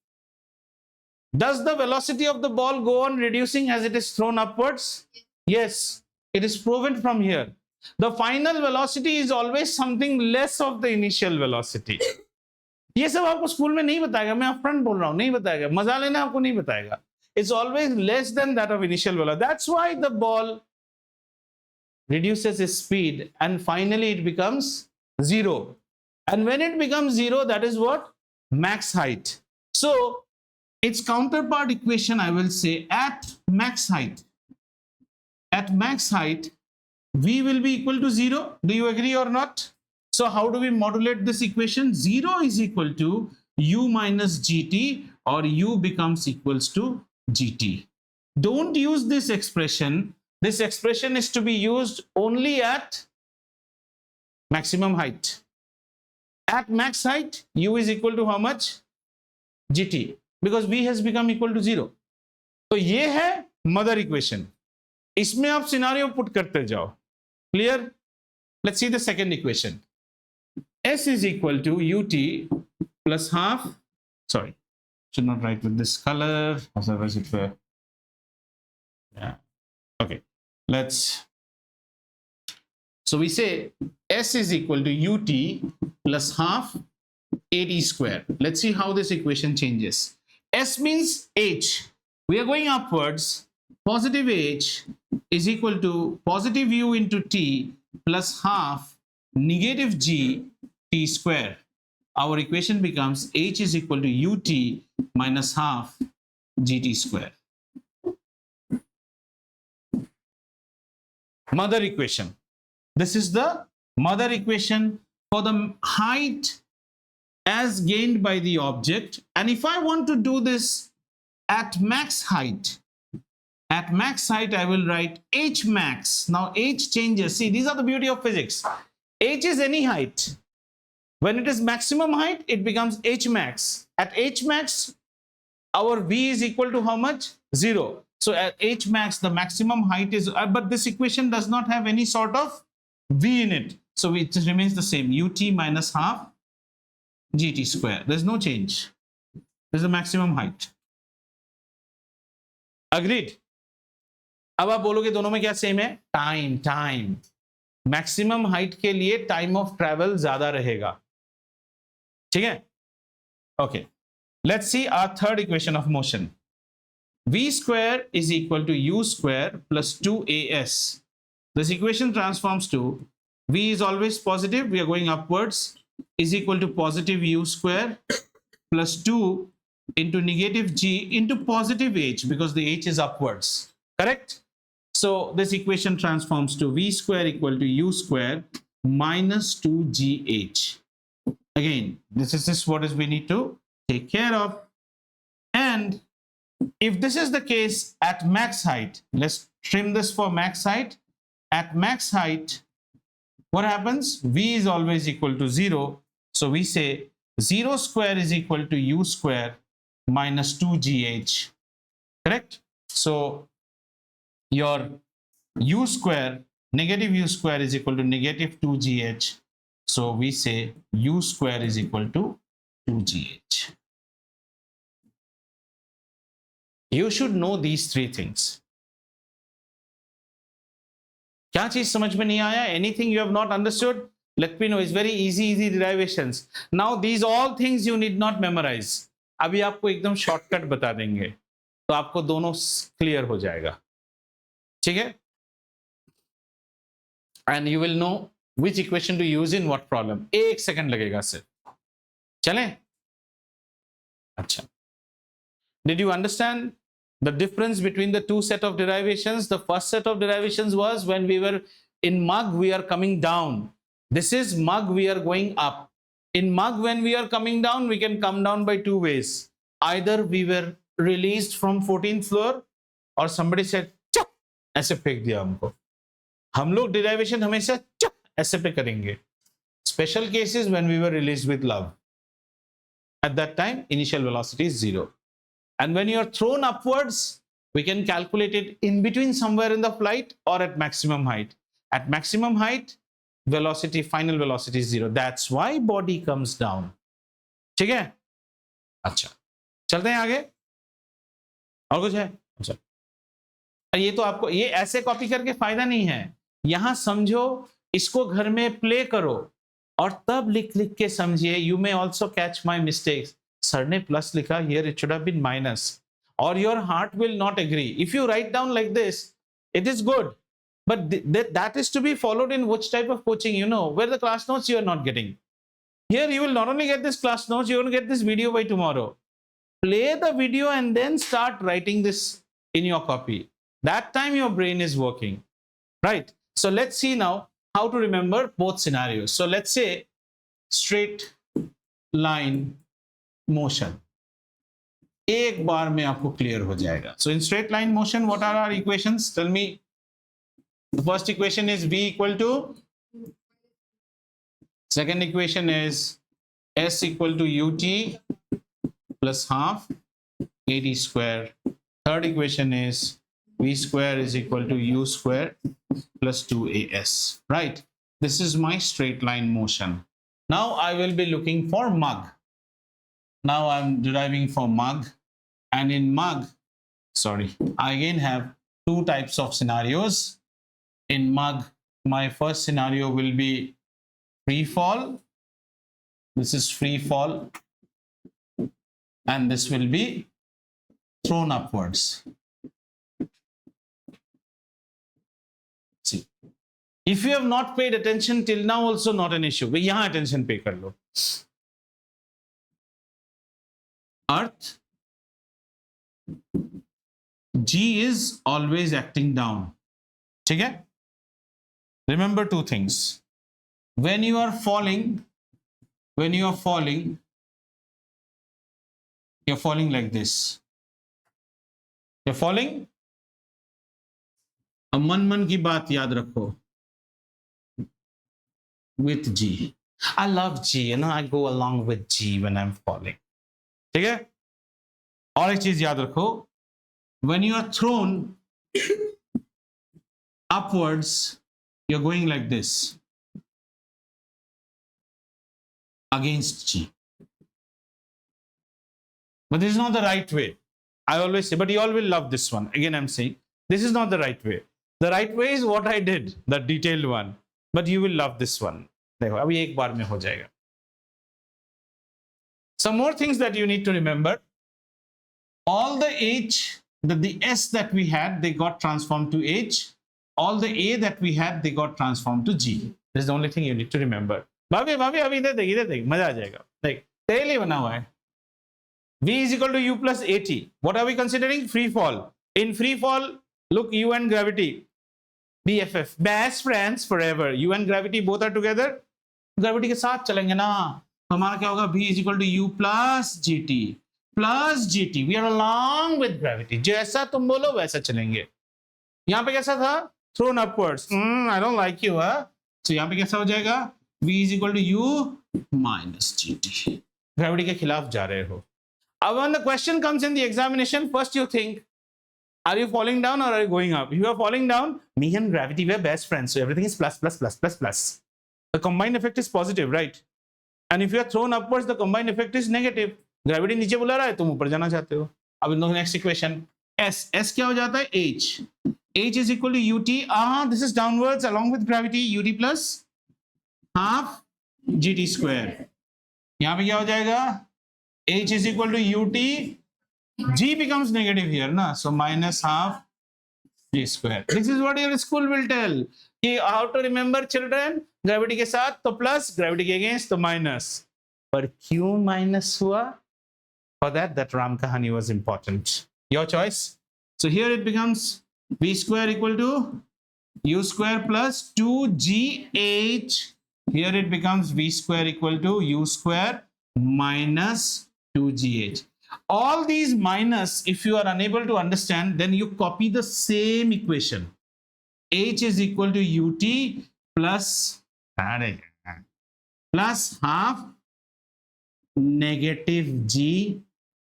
Does the velocity of the ball go on reducing as it is thrown upwards? Yes, it is proven from here. The final velocity is always something less of the initial velocity. ये सब आपको school में नहीं बताएगा, मैं upfront बोल रहा हूं, नहीं बताएगा, मजा लेना आपको नहीं बताएगा. It's always less than that of initial velocity. That's why the ball reduces its speed and finally it becomes zero. And when it becomes zero, that is what? Max height. So its counterpart equation, I will say, at max height, V will be equal to 0. Do you agree or not? So how do we modulate this equation? 0 is equal to U minus GT, or U becomes equals to GT. Don't use this expression. This expression is to be used only at maximum height. At max height, U is equal to how much? GT, because V has become equal to 0. तो ये है mother equation. इसमें आप scenario put करते जाओ. Clear? Let's see the second equation. S is equal to ut plus half. Sorry, should not write with this color. Otherwise it were. Yeah. Okay. Let's. So we say S is equal to ut plus half at square. Let's see how this equation changes. S means h. We are going upwards. Positive h is equal to positive u into t plus half negative g t square. Our equation becomes h is equal to ut minus half gt square. Mother equation. This is the mother equation for the height as gained by the object. And if I want to do this at max height, I will write h max. Now h changes. See, these are the beauty of physics. H is any height. When it is maximum height, it becomes h max. At h max, our V is equal to how much? 0. So at h max, the maximum height is, but this equation does not have any sort of V in it. So it remains the same, ut minus half gt square. There's no change. This is the maximum height. Agreed? अब आप बोलोगे दोनों में क्या same है? Time. Maximum height के लिए time of travel ज्यादा रहेगा. ठीक है? Okay, let's see our third equation of motion. V square is equal to u square plus 2as. This equation transforms to V is always positive, we are going upwards, is equal to positive u square plus 2 into negative g into positive h, because the h is upwards. Correct? So this equation transforms to V square equal to u square minus 2gh. Again, this is what is we need to take care of. And if this is the case at max height, let's trim this for max height. At max height, what happens? V is always equal to 0. So we say 0 square is equal to u square minus 2gh. Correct? So your u square, negative u square is equal to negative 2gh. So we say u square is equal to 2gh. You should know these three things. क्या चीज समझ में नहीं आया? Anything you have not understood? Let me know. It's very easy derivations. Now these all things you need not memorize. अभी आपको एकदम shortcut बता देंगे, तो आपको दोनों क्लियर हो जाएगा. ठीक है? And you will know which equation to use in what problem. एक सेकंड लगेगा सिर्फ. चलें? अच्छा. Did you understand the difference between the two set of derivations? The first set of derivations was when we were in mug, we are coming down. This is mug, we are going up. In mug, when we are coming down, we can come down by two ways. Either we were released from 14th floor or somebody said, चप, ऐसे फेंक दिया हमको. हम लोग derivation हमेशा चप ऐसे पे करेंगे. Special cases when we were released with love. At that time, initial velocity is 0. And when you are thrown upwards, we can calculate it in between somewhere in the flight or at maximum height. At maximum height, velocity, final velocity is 0. That's why body comes down. ठीक है? अच्छा, चलते हैं आगे. और कुछ है? अच्छा, ये तो आपको ये ऐसे कॉपी करके फायदा नहीं है. यहां समझो, इसको घर में प्ले करो और तब लिख लिख के समझिए. You may also catch my mistakes. Sir ने प्लस लिखा, here it should have been minus, और your heart will not agree. If you write down like this, it is good, but that is to be followed in which type of coaching, where the class notes you are not getting. Here you will not only get this class notes, you will get this video by tomorrow. Play the video and then start writing this in your copy. That time your brain is working, right? So let's see now how to remember both scenarios. So let's say straight line motion. एक बार में आपको clear हो जाएगा. So in straight line motion, what are our equations? Tell me. The first equation is v equal to, second equation is s equal to ut plus half ad square. Third equation is v square is equal to u square plus 2as. Right? This is my straight line motion. Now I will be looking for mug. Now I'm deriving for mug, and in mug, sorry, I again have two types of scenarios. In mug, my first scenario will be free fall. This is free fall, and this will be thrown upwards. See, if you have not paid attention till now, also not an issue. But yahan attention pay kar lo. Earth, G is always acting down. Okay? Remember two things. When you are falling, you're falling like this. You're falling. अब मन की बात याद रखो. With G. I love G. I go along with G when I'm falling. ठीक है? और एक चीज याद रखो, when you are thrown upwards, you're going like this against G. But this is not the right way. I always say, but you all will love this one. Again, I'm saying this is not the right way. The right way is what I did, the detailed one. But you will love this one. देखो, अभी एक बार में हो जाएगा. Some more things that you need to remember. All the H, the S that we had, they got transformed to H. All the A that we had, they got transformed to G. This is the only thing you need to remember. भाभी अभी इधर देख मजा आ जाएगा. देख तेल ही बना हुआ है. V is equal to U plus AT. What are we considering? Free fall. In free fall, look, U and gravity, BFF, best friends forever. U and gravity both are together. Gravity के साथ चलेंगे ना. हमारा क्या होगा? V is equal to U plus GT. Plus GT. We are along with gravity. जैसा तुम बोलो वैसा चलेंगे. यहाँ पे कैसा था? Thrown upwards. I don't like you, huh? So यहाँ पे कैसा हो जाएगा? V is equal to U minus GT. Gravity के खिलाफ जा रहे हो. When the question comes in the examination, first you think, are you falling down or are you going up? If you are falling down, me and gravity were best friends. So everything is plus, plus, plus, plus, plus. The combined effect is positive, right? And if you are thrown upwards, the combined effect is negative. Gravity नीचे बुला रहा है, तुम ऊपर जाना चाहते हो. अब इन next equation. S क्या हो जाता है? H. H is equal to UT. This is downwards along with gravity. UT plus half GT square. यहाँ पे क्या हो जाएगा? H is equal to UT. G becomes negative here, na? So minus half G square. This is what your school will tell. How to remember, children? Gravity के साथ तो plus, gravity के against तो minus. पर क्यों minus हुआ? For that Ram Kahani was important. Your choice. So here it becomes V square equal to U square plus 2GH. Here it becomes V square equal to U square minus 2GH. All these minus, if you are unable to understand, then you copy the same equation. H is equal to UT plus plus half negative G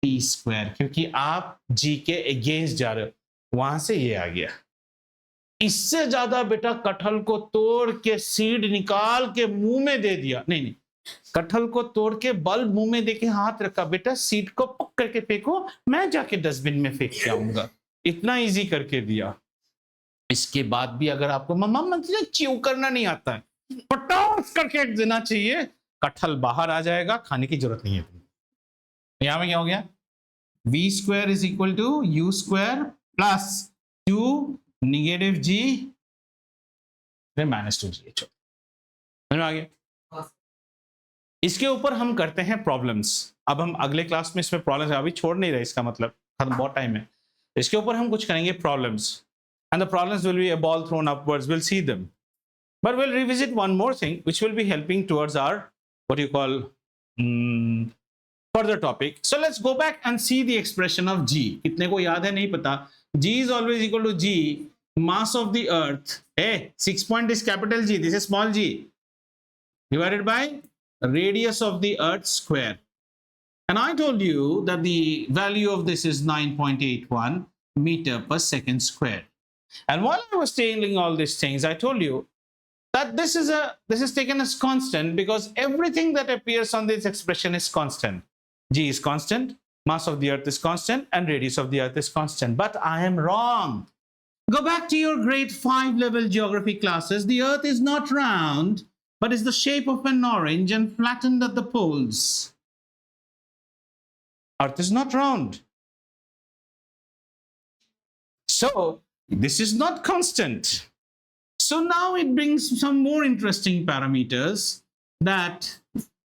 T square, क्योंकि आप जी के against जा रहे हो, वहां से ये आ गया। इससे ज्यादा बेटा कटहल को तोड़ के सीड निकाल के मुंह में दे दिया, नहीं नहीं, कटहल को तोड़ के बल्ब मुंह में देके हाथ रखा, बेटा सीड को पक करके फेंको, मैं जाके डस्टबिन में फेंक के आऊंगा, इतना इजी करके दिया। इसके बाद भी अगर आपको मम्मा मुझे च्यू करना नहीं आता है, पटास करके देना चाहिए, कटहल बाहर आ जाएगा, खाने की जरूरत नहीं है। यहां में क्या हो गया, v square is equal to u square plus 2 negative g minus 2 g. आ गया। इसके ऊपर हम करते हैं प्रॉब्लम्स। अब हम अगले क्लास में इसमें प्रॉब्लम्स अभी छोड़ नहीं रहे, इसका मतलब खत्म, बहुत टाइम है। इसके ऊपर हम कुछ करेंगे problems, and the problems will be a ball thrown upwards. We'll see them, but we'll revisit one more thing which will be helping towards our what you call further topic. So let's go back and see the expression of g. कितने को याद है नहीं पता, g is always equal to g mass of the earth, 6 point is capital G, this is small g, divided by radius of the earth square. And I told you that the value of this is 9.81 meter per second square. And while I was telling all these things, I told you that this is taken as constant because everything that appears on this expression is constant. G is constant, mass of the earth is constant, and radius of the earth is constant. But I am wrong. Go back to your grade 5 level geography classes. The earth is not round, but is the shape of an orange and flattened at the poles. Earth is not round. So this is not constant. So now it brings some more interesting parameters, that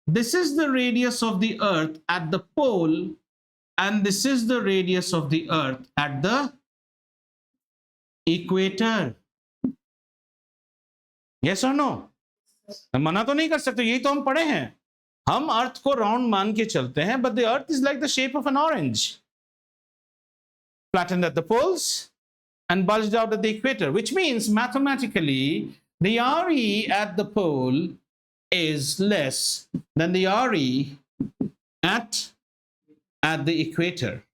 this is the radius of the earth at the pole and this is the radius of the earth at the equator. Yes or no? मना तो नहीं कर सकते, यही तो हम पढ़े हैं। हम अर्थ को राउंड मान के चलते हैं, but the earth is like the shape of an orange, flattened at the poles and bulged out at the equator, which means mathematically the RE at the pole is less than the RE at the equator,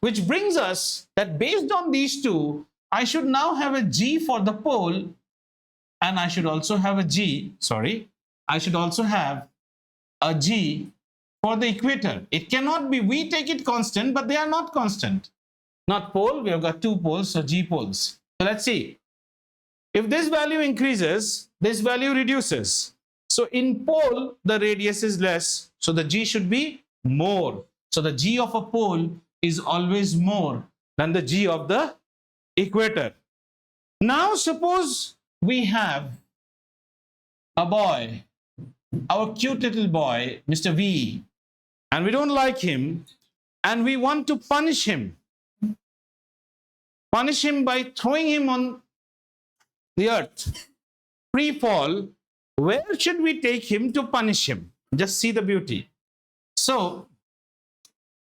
which brings us that based on these two, I should now have a G for the pole and I should also have a G, I should also have a G for the equator. It cannot be, we take it constant, but they are not constant. Not pole, we have got two poles, so G poles. So let's see. If this value increases, this value reduces. So in pole, the radius is less, so the G should be more. So the G of a pole is always more than the G of the equator. Now suppose we have a boy, our cute little boy, Mr. V, and we don't like him, and we want to punish him. Punish him by throwing him on the earth. Free fall, where should we take him to punish him? Just see the beauty. So,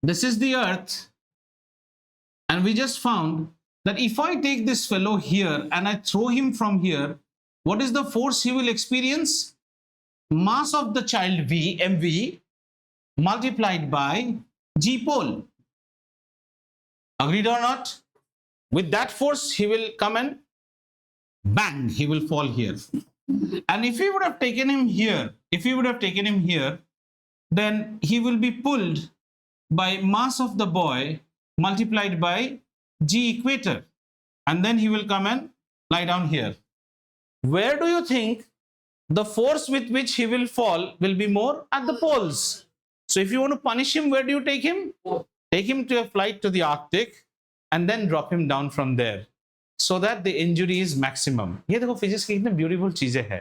this is the earth, and we just found that if I take this fellow here and I throw him from here, what is the force he will experience? Mass of the child V, mv, multiplied by G pole. Agreed or not? With that force, he will come and bang, he will fall here. And if we would have taken him here, then he will be pulled by mass of the boy multiplied by G equator. And then he will come and lie down here. Where do you think the force with which he will fall will be more? At the poles. So if you want to punish him, where do you take him? Take him to a flight to the Arctic and then drop him down from there, so that the injury is maximum. ये देखो physics की कितनी beautiful चीजें हैं।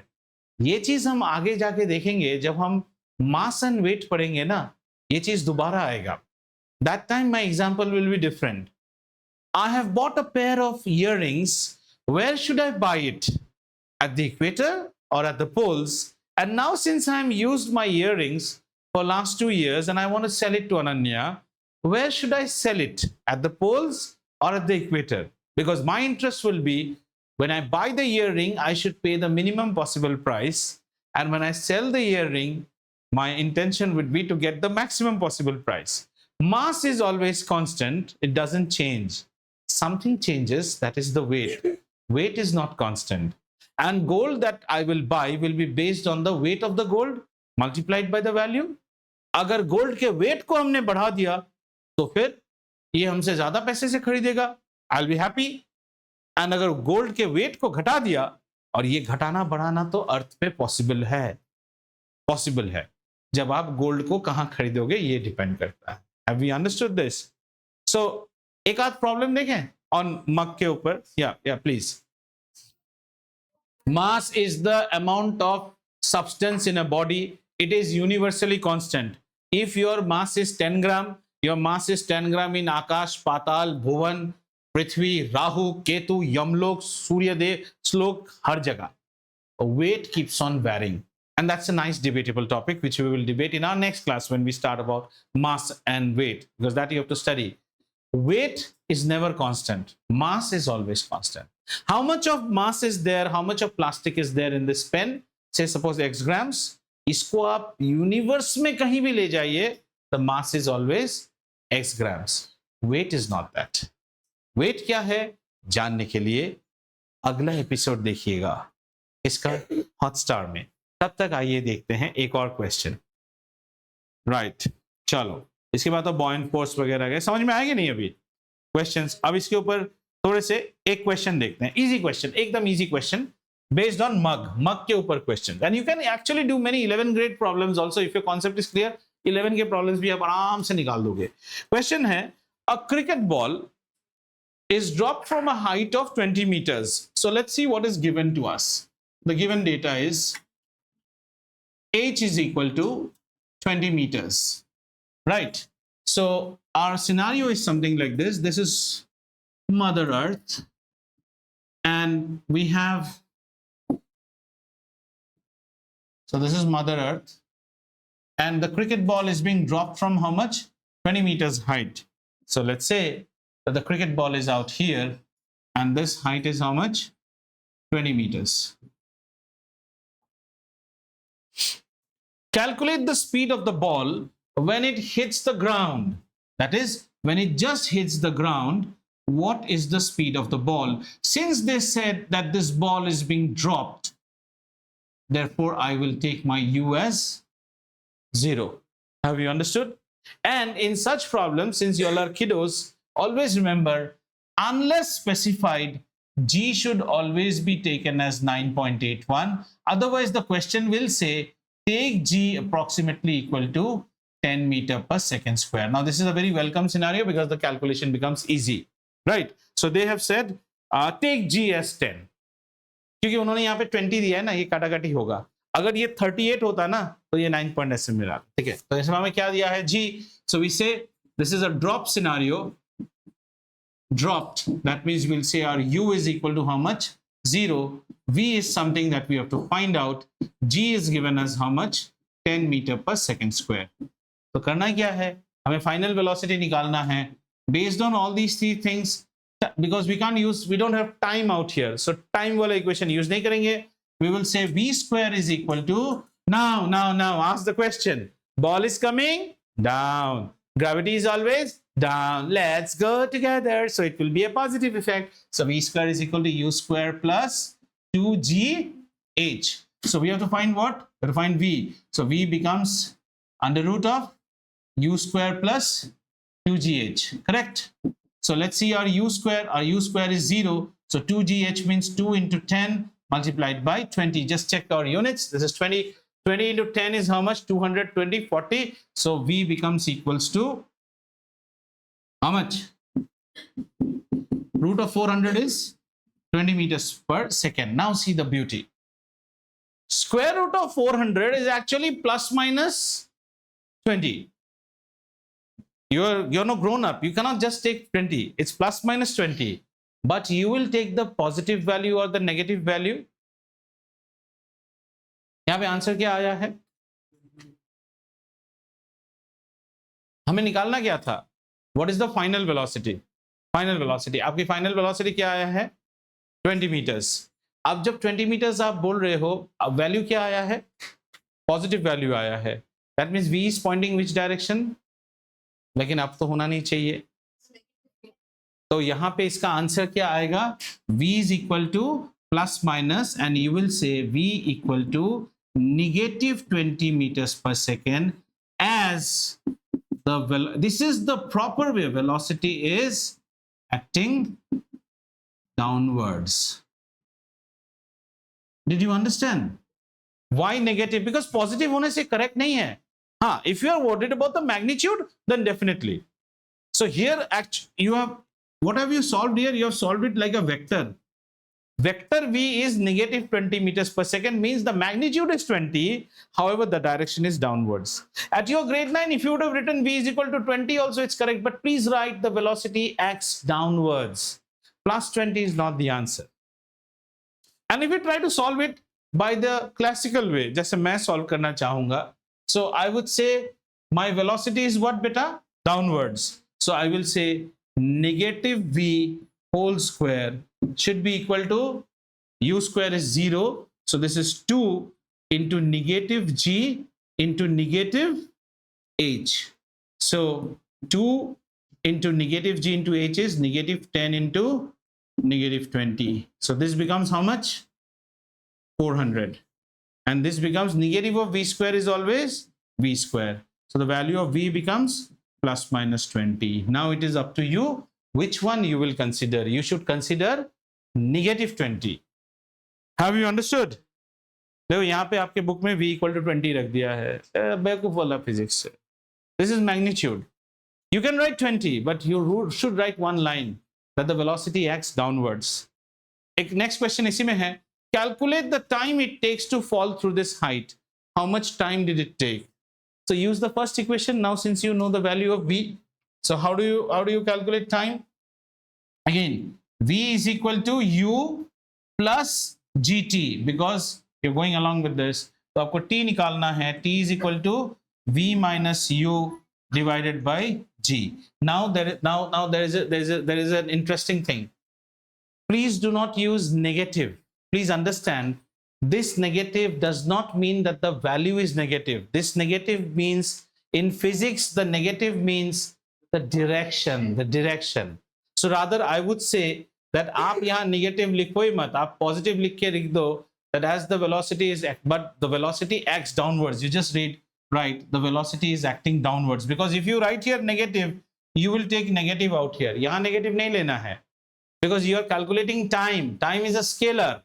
ये चीज हम आगे जाके देखेंगे, जब हम मास एंड वेट पढ़ेंगे ना, ये चीज दोबारा आएगा. That time my example will be different. I have bought a pair of earrings. Where should I buy it? At the equator or at the poles? And now since I'm used my earrings for last 2 years and I want to sell it to Ananya, where should I sell it? At the poles or at the equator? Because my interest will be, when I buy the earring, I should pay the minimum possible price. and when I sell the earring, my intention would be to get the maximum possible price. Mass is always constant, it doesn't change. Something changes, that is the weight. Weight is not constant. And gold that I will buy will be based on the weight of the gold multiplied by the value. अगर gold के wait को हमने बढ़ा दिया तो फिर ये हमसे ज्यादा पैसे से खरीदेगा, I'll be happy. एंड अगर गोल्ड के वेट को घटा दिया, और ये घटाना बढ़ाना तो अर्थ पे पॉसिबल है, जब आप गोल्ड को कहां खरीदोगे ये डिपेंड करता है. Have we understood this? So एक आध प्रॉब्लम देखें ऑन मग के ऊपर. या please. Mass is the amount of substance in a body. It is universally constant. If your mass is 10 gram, your mass is 10 gram in Akash, Patal, Bhuvan, Prithvi, Rahu, Ketu, Yamlok, Suryadev, Slok, har jagah. Weight keeps on varying. And that's a nice debatable topic, which we will debate in our next class when we start about mass and weight, because that you have to study. Weight is never constant. Mass is always constant. How much of mass is there? How much of plastic is there in this pen? Say suppose x grams. इसको आप universe में कहीं भी ले जाइए, the mass is always x grams. Weight is not that. Weight क्या है जानने के लिए अगला एपिसोड देखिएगा इसका हॉटस्टार में. तब तक आइए देखते हैं एक और क्वेश्चन. राइट, चलो इसके बाद तो बॉयंट फोर्स वगैरह गए, समझ में आएंगे नहीं अभी क्वेश्चंस. अब इसके ऊपर थोड़े से एक क्वेश्चन देखते हैं, इजी क्वेश्चन, एकदम easy question based on mug के ऊपर question. and you can actually do many 11 grade problems also if your concept is clear. 11 के problems भी आप आराम से निकाल दोगे. क्वेश्चन है, a cricket ball is dropped from a height of 20 meters. So let's see what is given to us. The given data is h is equal to 20 meters, right? So our scenario is something like this. This is Mother Earth, and we have, so this is Mother Earth, and the cricket ball is being dropped from how much? 20 meters height. So let's say that the cricket ball is out here, and this height is how much? 20 meters. Calculate the speed of the ball when it hits the ground. That is, when it just hits the ground, what is the speed of the ball? Since they said that this ball is being dropped, therefore I will take my u as 0. Have you understood? And in such problems, since you all are kiddos, always remember, unless specified, g should always be taken as 9.81. Otherwise the question will say take g approximately equal to 10 meter per second square. Now this is a very welcome scenario because the calculation becomes easy, right? So they have said take g as 10. क्योंकि उन्होंने यहाँ पे 20 दिया है ना, ये काटाकाटी होगा. अगर ये 38 होता ना तो ये 9 पॉइंट ऐसे मिला. ठीक है, तो इसमें हमें क्या दिया है? g. So we say this is a drop scenario. Dropped, that means we'll say our u is equal to how much? 0. v is something that we have to find out. g is given as how much? 10 meter per second square. तो करना क्या है? हमें final velocity निकालना है based on all these three things. Because we don't have time out here, so time वाला equation use नहीं करेंगे. We will say v square is equal to, now ask the question. Ball is coming down, gravity is always down, let's go together, so it will be a positive effect. So v square is equal to u square plus 2gh. So we have to find what? We have to find v. So v becomes under root of u square plus 2gh, correct? So let's see our u square. Our u square is 0. So 2gh means 2 into 10 multiplied by 20. Just check our units. This is 20. 20 into 10 is how much? 220, 40. So v becomes equals to how much? Root of 400 is 20 meters per second. Now see the beauty. Square root of 400 is actually plus minus 20. You're not grown up. You cannot just take 20. It's plus minus 20. But you will take the positive value or the negative value. यहाँ पे answer क्या आया है? हमें निकालना क्या था? What is the final velocity? Final velocity. आपकी final velocity क्या आया है? 20 meters. अब जब 20 मीटर्स आप बोल रहे हो, अब वैल्यू क्या आया है? पॉजिटिव वैल्यू आया है, that means v is pointing which direction? लेकिन अब तो होना नहीं चाहिए, तो यहां पे इसका आंसर क्या आएगा? v is equal to plus minus, and you will say v equal to -20 meters per second, as this is the proper way velocity is acting downwards. Did you understand? Why negative? Because positive होने से correct नहीं है. हाँ, if you are worried about the magnitude, then definitely. So here, you have, what have you solved here? You have solved it like a vector. Vector v is -20 meters per second, means the magnitude is 20, however the direction is downwards. At your grade 9, if you would have written v is equal to 20 also, it's correct, but please write the velocity acts downwards. Plus 20 is not the answer. And if you try to solve it by the classical way, जैसे मैं solve करना चाहूंगा, so I would say my velocity is what, beta? Downwards. So I will say -v whole square should be equal to, u square is 0, so this is 2 into -g into -h. So 2 into -g into h is -10 into -20. So this becomes how much? 400. And this becomes negative of v square is always v square. So the value of v becomes plus minus 20. Now it is up to you which one you will consider. You should consider -20. Have you understood? देखो यहाँ पे आपके book में v equal to 20 रख दिया है, बेवकूफ वाला फिजिक्स है. This is magnitude. You can write 20, but you should write one line that the velocity acts downwards. एक next question इसी में है, calculate the time it takes to fall through this height. How much time did it take? So use the first equation now, since you know the value of v. So how do you calculate time? Again, v is equal to u plus gt, because you're going along with this. तो आपको t निकालना है. t is equal to v minus u divided by g. Now there is an interesting thing. Please do not use negative. Please understand, this negative does not mean that the value is negative. This negative means, in physics, the negative means the direction. So rather I would say that आप यहाँ negative लिखो ही मत, आप positive लिख के लिख दो that as the velocity is, but the velocity acts downwards. You just write the velocity is acting downwards, because if you write here negative, you will take negative out here. यहाँ negative नहीं लेना है, because you are calculating time. Time is a scalar.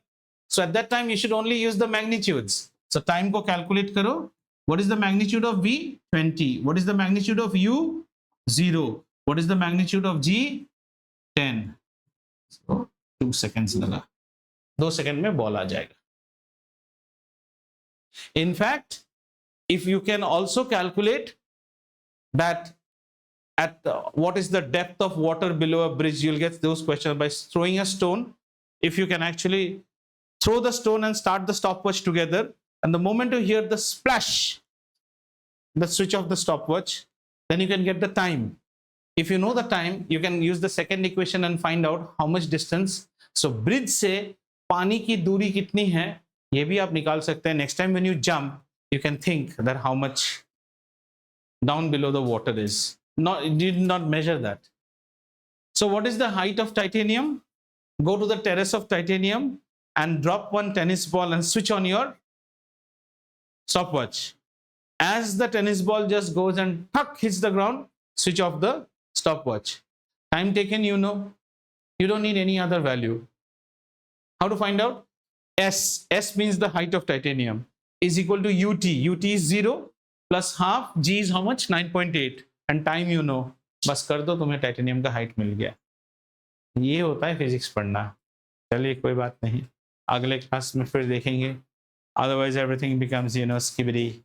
So at that time you should only use the magnitudes. So time को calculate करो. What is the magnitude of v? 20. What is the magnitude of u? 0. What is the magnitude of g? 10. So 2 seconds लगा. 2 second में ball आ जाएगा. In fact, if you can also calculate that at what is the depth of water below a bridge, you'll get those questions by throwing a stone. If you can actually throw the stone and start the stopwatch together, and the moment you hear the splash, the switch of the stopwatch, then you can get the time. If you know the time, you can use the second equation and find out how much distance. So bridge से पानी की दूरी कितनी है, ये भी आप निकाल सकते हैं. Next time when you jump, you can think that how much down below the water is. You did not measure that. So what is the height of titanium? Go to the terrace of titanium and drop one tennis ball and switch on your stopwatch. As the tennis ball just goes and hits the ground, switch off the stopwatch. Time taken, you know. You don't need any other value. How to find out? S means the height of titanium is equal to ut. Ut is 0 plus half. G is how much? 9.8. And time you know. बस कर दो, तुम्हें titanium का height मिल गया. ये होता है physics पढ़ना. चलिए कोई बात नहीं, अगले क्लास में फिर देखेंगे. Otherwise everything becomes, skibidi.